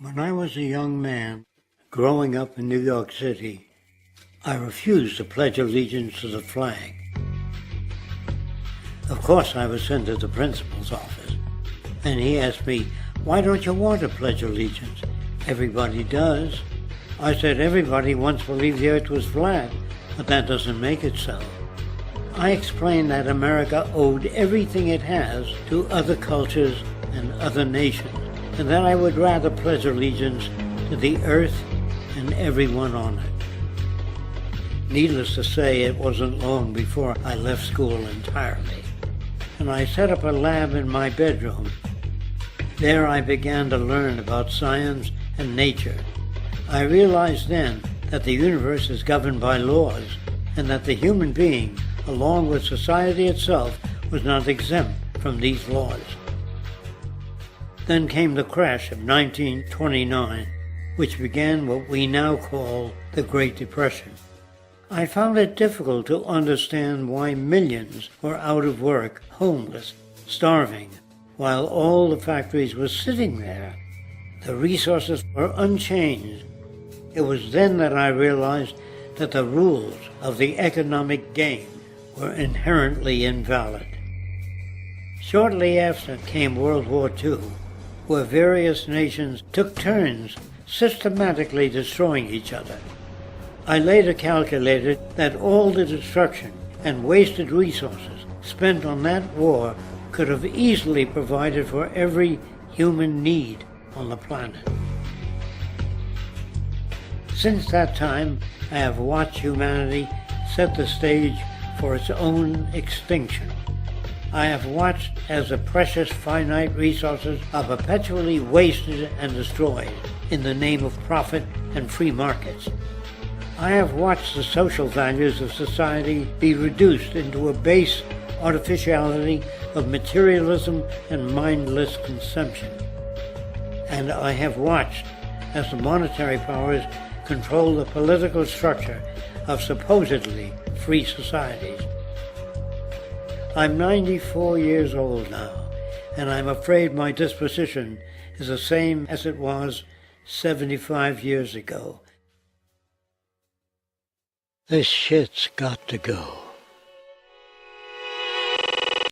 When I was a young man, growing up in New York City, I refused to pledge allegiance to the flag. Of course, I was sent to the principal's office, and he asked me, "Why don't you want to pledge allegiance? Everybody does." I said, "Everybody once believed the earth was flat, but that doesn't make it so." I explained that America owed everything it has to other cultures and other nations, and that I would rather pledge allegiance to the earth and everyone on it. Needless to say, it wasn't long before I left school entirely, and I set up a lab in my bedroom. There I began to learn about science and nature. I realized then that the universe is governed by laws, and that the human being, along with society itself, was not exempt from these laws. Then came the crash of 1929, which began what we now call the Great Depression. I found it difficult to understand why millions were out of work, homeless, starving, while all the factories were sitting there. The resources were unchanged. It was then that I realized that the rules of the economic game were inherently invalid. Shortly after came World War II, where various nations took turns systematically destroying each other. I later calculated that all the destruction and wasted resources spent on that war could have easily provided for every human need on the planet. Since that time, I have watched humanity set the stage for its own extinction. I have watched as the precious finite resources are perpetually wasted and destroyed in the name of profit and free markets. I have watched the social values of society be reduced into a base artificiality of materialism and mindless consumption. And I have watched as the monetary powers control the political structure of supposedly free societies. I'm 94 years old now, and I'm afraid my disposition is the same as it was 75 years ago. This shit's got to go.